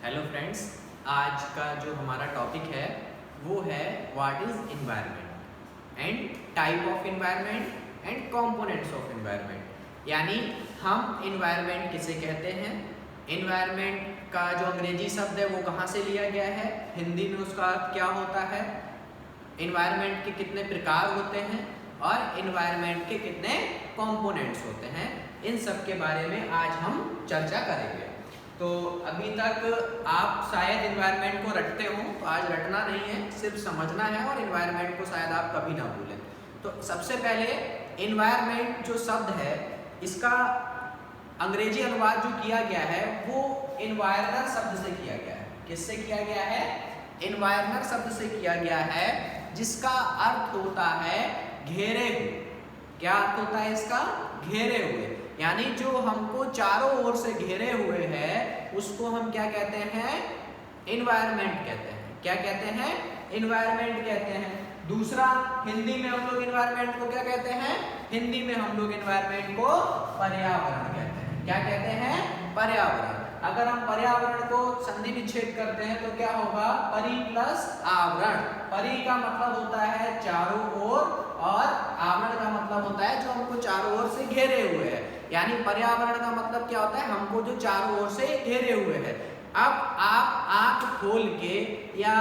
Hello friends, आज का जो हमारा टॉपिक है वो है what is environment and type of environment and components of environment. यानी हम इन्वायरमेंट किसे कहते हैं, इन्वायरमेंट का जो अंग्रेजी शब्द है वो कहाँ से लिया गया है, हिंदी में उसका अर्थ क्या होता है, इन्वायरमेंट के कितने प्रकार होते हैं और इन्वायरमेंट के कितने कंपोनेंट्स होते हैं, इन सब के बारे में आज हम चर्चा करेंगे। तो अभी तक आप शायद इन्वायरमेंट को रटते हो, तो आज रटना नहीं है, सिर्फ समझना है और इन्वायरमेंट को शायद आप कभी ना भूलें। तो सबसे पहले इन्वायरमेंट जो शब्द है इसका अंग्रेजी अनुवाद जो किया गया है वो इन्वायरनर शब्द से किया गया है। किससे किया गया है? इन्वायरनर शब्द से किया गया है, जिसका अर्थ होता है घेरे हुए। क्या अर्थ होता है इसका? घेरे हुए। यानी जो हमको चारों ओर से घेरे हुए है उसको हम क्या कहते हैं? इन्वायरमेंट कहते हैं। क्या कहते हैं? इन्वायरमेंट कहते हैं। दूसरा, हिंदी में हम लोग इन्वायरमेंट को क्या कहते हैं? हिंदी में हम लोग इन्वायरमेंट को पर्यावरण कहते हैं। क्या कहते हैं? पर्यावरण। अगर हम पर्यावरण को संधि विच्छेद करते हैं तो क्या होगा? परि प्लस आवरण। परि का मतलब होता है चारों ओर और आवरण का मतलब होता है जो हमको चारों ओर से घेरे हुए है। यानी पर्यावरण का मतलब क्या होता है? हमको जो चारों ओर से घेरे हुए है। अब आप आंख खोल के या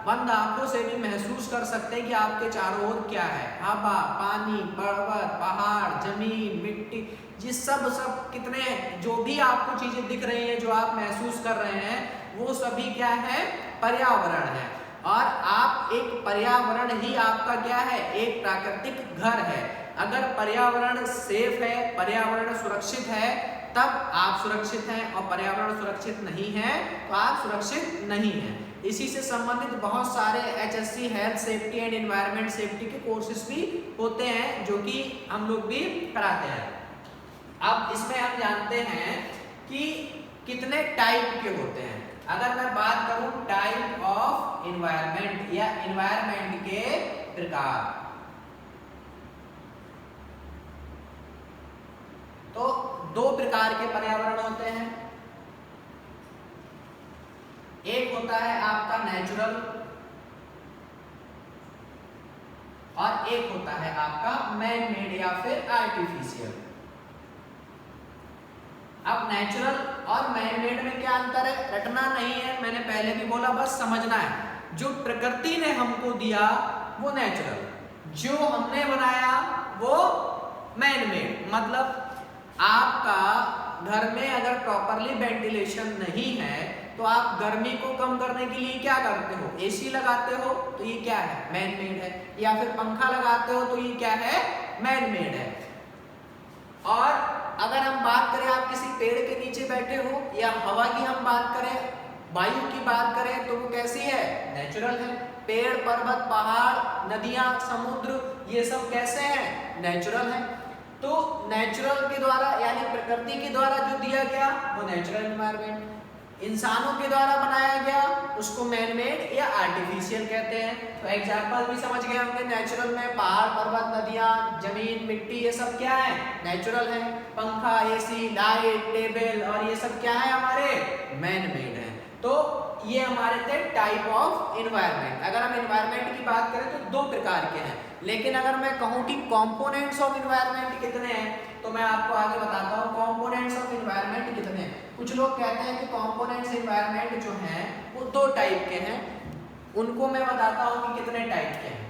बंद आंखों से भी महसूस कर सकते हैं कि आपके चारों ओर क्या है। हवा, पानी, पर्वत, पहाड़, जमीन, मिट्टी, ये सब कितने जो भी आपको चीजें दिख रही हैं, जो आप महसूस कर रहे हैं, वो सभी क्या है? पर्यावरण है। और आप एक पर्यावरण ही आपका क्या है? एक प्राकृतिक घर है। अगर पर्यावरण सेफ है, पर्यावरण सुरक्षित है, तब आप सुरक्षित हैं, और पर्यावरण सुरक्षित नहीं है तो आप सुरक्षित नहीं हैं। इसी से संबंधित बहुत सारे HSC health safety and environment safety के कोर्सेज भी होते हैं जो कि हम लोग भी कराते हैं। अब इसमें हम जानते हैं कि कितने टाइप के होते हैं। अगर मैं बात करूं टाइप ऑफ इन्वायरमेंट या इन्वायरमेंट के प्रकार, तो दो प्रकार के पर्यावरण होते हैं। एक होता है आपका नेचुरल और एक होता है आपका मैन मेड या फिर आर्टिफिशियल। अब नेचुरल और मैन मेड में क्या अंतर है? रटना नहीं है, मैंने पहले भी बोला, बस समझना है। जो प्रकृति ने हमको दिया वो नेचुरल, जो हमने बनाया वो मैन मेड। मतलब आपका घर में अगर प्रॉपरली वेंटिलेशन नहीं है तो आप गर्मी को कम करने के लिए क्या करते हो? एसी लगाते हो, तो ये क्या है? मैन मेड है। या फिर पंखा लगाते हो तो ये क्या है? मैन मेड है। और अगर हम बात करें, आप किसी पेड़ के नीचे बैठे हो या हवा की हम बात करें, वायु की बात करें, तो वो कैसी है? नेचुरल है। पेड़, पर्वत, पहाड़, नदियां, समुद्र, ये सब कैसे हैं? नेचुरल है। तो नेचुरल के द्वारा यानी प्रकृति के द्वारा जो दिया गया वो नेचुरल एनवायरनमेंट, इंसानों के द्वारा बनाया गया उसको मैन मेड या आर्टिफिशियल कहते हैं। तो एग्जांपल भी समझ गए होंगे। नेचुरल में पहाड़, पर्वत, नदियां, जमीन, मिट्टी, ये सब क्या है? नेचुरल है। पंखा, एसी, लाइट, टेबल और ये सब क्या है? हमारे मैन मेड है। तो ये हमारे थे टाइप ऑफ इन्वायरमेंट। अगर हम इन्वायरमेंट की बात करें तो दो प्रकार के हैं। लेकिन अगर मैं कहूं कि कंपोनेंट्स ऑफ इन्वायरमेंट कितने हैं, तो मैं आपको आगे बताता हूं कंपोनेंट्स ऑफ इन्वायरमेंट कितने हैं। कुछ लोग कहते हैं कि कंपोनेंट्स इन्वायरमेंट जो हैं वो दो टाइप के हैं। उनको मैं बताता हूं कि कितने टाइप के हैं।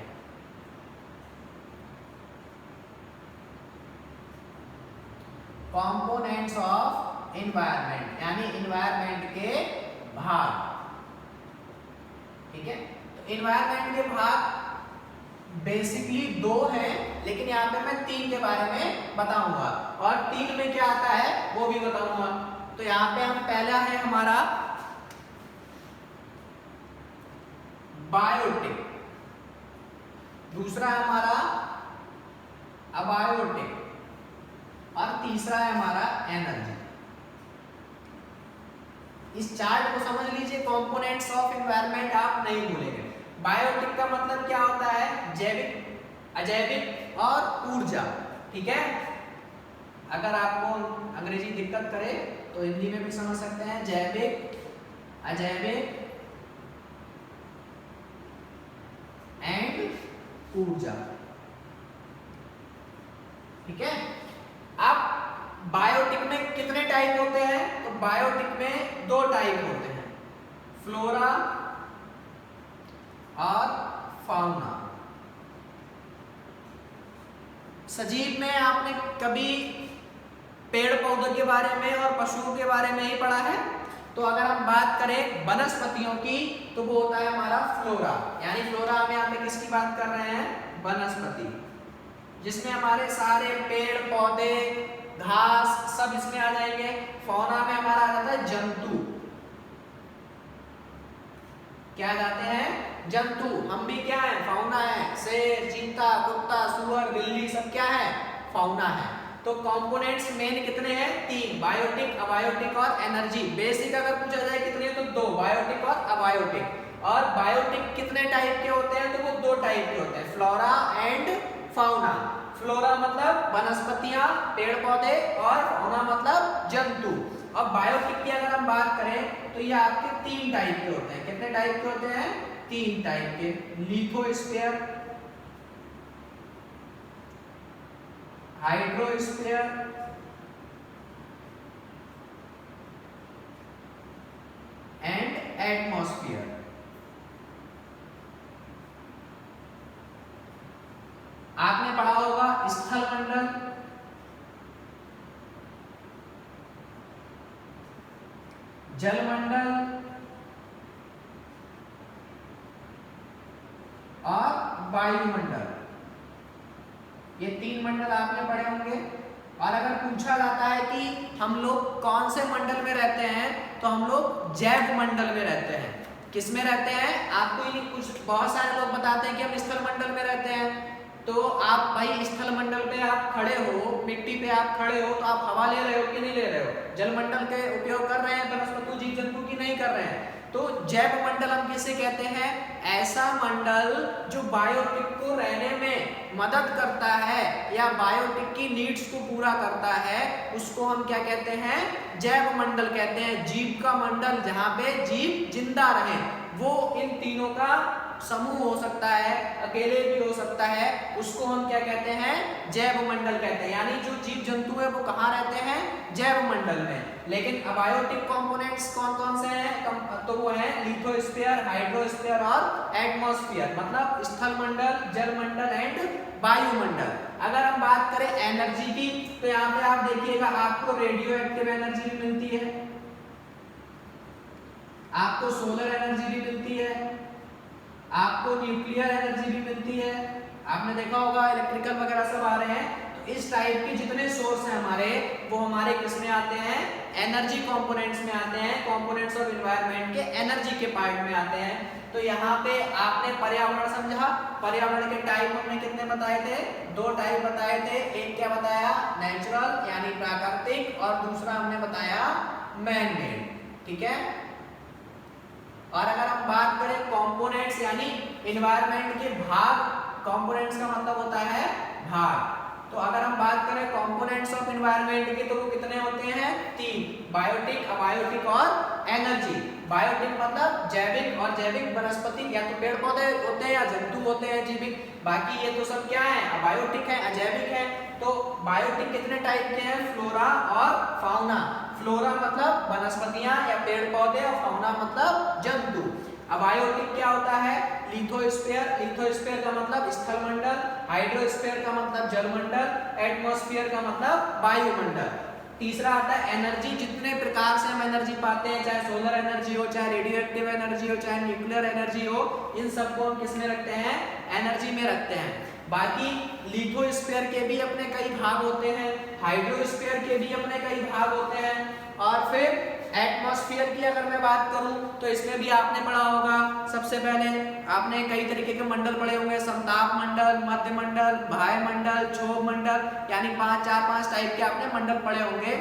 कंपोनेंट्स ऑफ इन्वायरमेंट यानी इन्वायरमेंट के भाग। ठीक है, तो इन्वायरमेंट के भाग बेसिकली दो हैं, लेकिन यहाँ पे मैं तीन के बारे में बताऊंगा और तीन में क्या आता है वो भी बताऊंगा। तो यहाँ पे हम पहला है हमारा बायोटिक, दूसरा है हमारा अबायोटिक और तीसरा है हमारा एनर्जी। इस चार्ट को समझ लीजिए, कंपोनेंट्स ऑफ एनवायरनमेंट आप नहीं भूलेंगे। बायोटिक का मतलब क्या होता है? जैविक, अजैविक और ऊर्जा। ठीक है, अगर आपको अंग्रेजी दिक्कत करे तो हिंदी में भी समझ सकते हैं। जैविक, अजैविक एंड ऊर्जा। ठीक है। अब बायोटिक में कितने टाइप होते हैं? तो बायोटिक में 2 टाइप होते हैं, फ्लोरा और फाउना। सजीव में आपने कभी पेड़ पौधों के बारे में और पशुओं के बारे में ही पढ़ा है। तो अगर हम बात करें वनस्पतियों की तो वो होता है हमारा फ्लोरा, यानी फ्लोरा में यहाँ पे किसकी बात कर रहे हैं? वनस्पति, जिसमें हमारे सारे पेड़ पौधे घास सब इसमें आ जाएंगे। फौना में हमारा आ जाता है जंतु। क्या जाते हैं? जंतु। हम भी क्या है? फाउना है। शेर, चीता, कुत्ता, सुअर, बिल्ली सब क्या है? फाउना है। तो कंपोनेंट्स मेन कितने हैं? 3, बायोटिक, अबायोटिक और एनर्जी। बेसिक अगर पूछा जाए कितने तो 2, बायोटिक और अबायोटिक। और बायोटिक कितने टाइप के होते हैं? तो वो 2 टाइप के होते हैं, फ्लोरा एंड फाउना। फ्लोरा मतलब वनस्पतियां, पेड़ पौधे, और फाउना मतलब जंतु। अब बायोटिक की अगर हम बात करें तो ये आपके 3 टाइप के होते हैं। कितने टाइप के होते हैं? 3 टाइप के, लिथोस्फीयर, हाइड्रोस्फीयर एंड एटमॉस्फेयर। आपने पढ़ा होगा स्थल मंडल, जलमंडल और वायुमंडल। ये 3 मंडल आपने पढ़े होंगे। और अगर पूछा जाता है कि हम लोग कौन से मंडल में रहते हैं तो हम लोग जैव मंडल में रहते हैं। किस में रहते हैं? आपको ये कुछ बहुत सारे लोग बताते हैं कि हम स्थल मंडल में रहते हैं। तो आप भाई स्थल मंडल पे आप खड़े हो, मिट्टी पे आप खड़े हो तो आप हवा ले रहे हो कि नहीं ले रहे हो? जलमंडल के उपयोग कर रहे हैं वनस्पति जीव जंतु की नहीं कर रहे हैं। तो जैव मंडल हम किसे कहते हैं? ऐसा मंडल जो बायोटिक को रहने में मदद करता है या बायोटिक की नीड्स को पूरा करता है, उसको हम क्या कहते हैं? जैव मंडल कहते हैं। जीव का मंडल, जहां पे जीव जिंदा रहे, वो इन तीनों का समूह हो सकता है, अकेले भी हो सकता है, उसको हम क्या कहते हैं? जैव मंडल कहते हैं। यानी जो जीव जंतु है वो कहाँ रहते हैं? जैव मंडल में। लेकिन अबायोटिक कंपोनेंट्स कौन कौन से हैं? तो वो है लिथोस्फीयर, हाइड्रोस्फीयर और एटमॉस्फेयर, मतलब स्थल मंडल, जल मंडल एंड वायुमंडल। अगर हम बात करें एनर्जी की तो यहाँ पे आप देखिएगा आपको रेडियो एक्टिव एनर्जी भी मिलती है, आपको सोलर एनर्जी भी मिलती है, आपको न्यूक्लियर एनर्जी भी मिलती है। आपने देखा होगा इलेक्ट्रिकल वगैरह सब आ रहे हैं। तो इस टाइप के जितने सोर्स हैं हमारे, वो हमारे किस में आते हैं? एनर्जी कंपोनेंट्स में आते हैं। कंपोनेंट्स ऑफ एनवायरनमेंट के एनर्जी के पार्ट में आते हैं। तो यहाँ पे आपने पर्यावरण समझा। पर्यावरण के टाइप हमने कितने बताए थे? 2 टाइप बताए थे। एक क्या बताया? नेचुरल यानी प्राकृतिक, और दूसरा हमने बताया मैन मेड। ठीक है। और अगर हम बात करें कंपोनेंट्स यानी एनवायरनमेंट के भाग, कंपोनेंट्स का मतलब होता है भाग। तो अगर हम बात करें कंपोनेंट्स ऑफ एनवायरनमेंट के तो वो कितने होते हैं? 3, बायोटिक, अबायोटिक और एनर्जी। बायोटिक मतलब जैविक, और जैविक वनस्पति या तो पेड़ पौधे होते हैं या जंतु होते हैं जीविक। बाकी ये तो सब क्या है? अबायोटिक है, अजैविक है। तो बायोटिक कितने टाइप के हैं? फ्लोरा और फाउना। फ्लोरा मतलब वनस्पतियां या पेड़ पौधे, और फाउना मतलब जंतु। अबायोटिक क्या होता है? लिथोस्फीयर, लिथोस्फीयर का मतलब स्थल मंडल, हाइड्रोस्फीयर का मतलब जलमंडल, एटमॉस्फेयर का मतलब वायुमंडल। तीसरा आता है एनर्जी। जितने प्रकार से हम एनर्जी पाते हैं, चाहे सोलर एनर्जी हो, चाहे रेडियो एक्टिव एनर्जी हो, चाहे न्यूक्लियर एनर्जी हो, इन सबको हम किस में रखते हैं? एनर्जी में रखते हैं। बाकी लिथोस्फीयर के भी अपने कई भाग होते हैं, हाइड्रोस्फीयर के भी अपने कई भाग होते हैं, और फिर एटमॉस्फेयर की अगर मैं बात करूं तो इसमें भी आपने पढ़ा होगा। सबसे पहले आपने कई तरीके के मंडल पढ़े होंगे, समताप मंडल, मध्य मंडल, बाह्य मंडल, क्षोभ मंडल, यानी 4-5 टाइप के आपने मंडल पढ़े होंगे।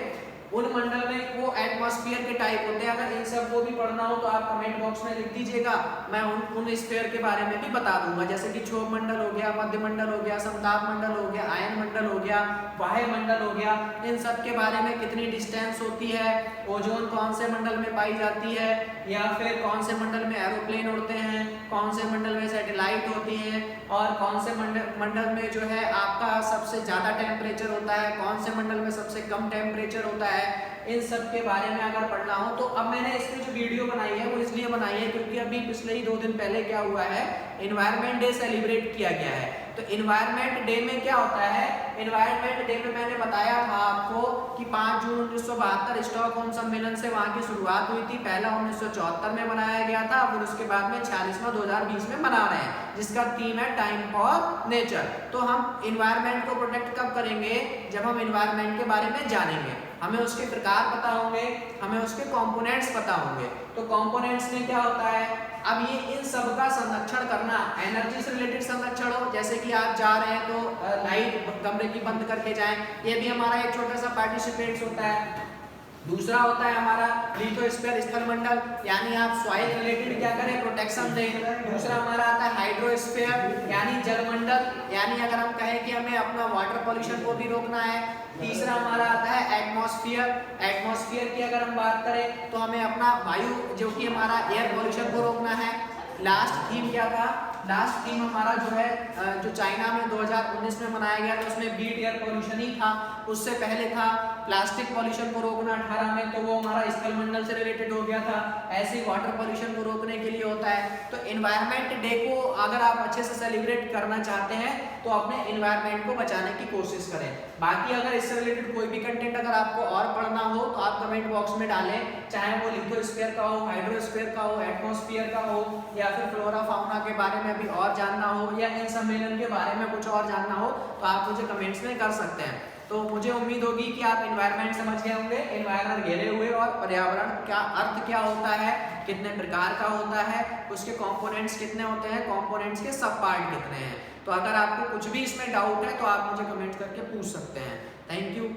उन मंडल में वो एटमॉस्फेयर के टाइप होते हैं। अगर इन सब वो भी पढ़ना हो तो आप कमेंट बॉक्स में लिख दीजिएगा, मैं उन स्फीयर के बारे में भी बता दूंगा, जैसे कि क्षोभ मंडल हो गया, मध्य मंडल हो गया, समताप मंडल हो गया, आयन मंडल हो गया, वाह्य मंडल हो गया, इन सब के बारे में कितनी डिस्टेंस होती है, ओजोन कौन से मंडल में पाई जाती है, या फिर कौन से मंडल में एरोप्लेन उड़ते हैं, कौन से मंडल में सैटेलाइट होती हैं, और कौन से मंडल में जो है आपका सबसे ज़्यादा टेम्परेचर होता है, कौन से मंडल में सबसे कम टेम्परेचर होता है, इन सब के बारे में अगर पढ़ना हो तो अब मैंने इसमें जो वीडियो बनाई है वो इसलिए बनाई है क्योंकि अभी पिछले ही 2 दिन पहले क्या हुआ है, एनवायरनमेंट डे सेलिब्रेट किया गया है। तो एनवायरनमेंट डे में क्या होता है, एनवायरनमेंट डे में मैंने बताया था आपको कि 5 जून 1972 स्टॉकहोम सम्मेलन से वहाँ की शुरुआत हुई थी। पहला 1974 में बनाया गया था, फिर उसके बाद में 46वां 2020 में मना रहे हैं, जिसका थीम है टाइम फॉर नेचर। तो हम एनवायरनमेंट को प्रोटेक्ट कब करेंगे, जब हम एनवायरनमेंट के बारे में जानेंगे, हमें उसके प्रकार पता होंगे, हमें उसके कंपोनेंट्स पता होंगे। तो कंपोनेंट्स में क्या होता है, अब ये इन सब का संरक्षण करना, एनर्जी से रिलेटेड संरक्षण हो, जैसे कि आप जा रहे हैं तो लाइट कमरे की बंद करके जाएं, ये भी हमारा एक छोटा सा पार्टिसिपेट्स होता है। दूसरा होता है हमारा लिथोस्फीयर स्थलमंडल, यानी आप सॉइल रिलेटेड क्या करें, प्रोटेक्शन दें। दूसरा हमारा आता है हाइड्रोस्फीयर यानी जलमंडल, यानी अगर हम कहें कि हमें अपना वाटर पॉल्यूशन को भी रोकना है। तीसरा हमारा आता है एटमॉस्फेयर, एटमॉस्फेयर की अगर हम बात करें तो हमें अपना वायु जो कि हमारा एयर पॉल्यूशन को रोकना है। लास्ट थीम क्या था, लास्ट थीम हमारा जो है जो चाइना में 2019 में मनाया गया था उसमें बीट एयर पॉल्यूशन ही था। उससे पहले था प्लास्टिक पॉल्यूशन को रोकना 18 में, तो वो हमारा स्थलमंडल से रिलेटेड हो गया था। ऐसे ही वाटर पॉल्यूशन को रोकने के लिए होता है। तो एनवायरनमेंट डे को अगर आप अच्छे से सेलिब्रेट करना चाहते हैं तो अपने एनवायरनमेंट को बचाने की कोशिश करें। बाकी अगर इससे रिलेटेड कोई भी कंटेंट अगर आपको और पढ़ना हो तो आप कमेंट बॉक्स में डालें, चाहे वो लिथोस्फीयर का हो, हाइड्रोस्फीयर का हो, एटमॉस्फेयर का हो, या फिर फ्लोरा फाउना के बारे में भी और जानना हो, या इन सम्मेलन के बारे में कुछ और जानना हो तो आप मुझे कमेंट्स में कर सकते हैं। तो मुझे उम्मीद होगी कि आप एनवायरनमेंट समझ गए होंगे, एनवायरनमेंट घेरे हुए, और पर्यावरण क्या अर्थ क्या होता है, कितने प्रकार का होता है, उसके कंपोनेंट्स कितने होते हैं, कंपोनेंट्स के सब पार्ट कितने हैं। तो अगर आपको कुछ भी इसमें डाउट है तो आप मुझे कमेंट करके पूछ सकते हैं। Thank you.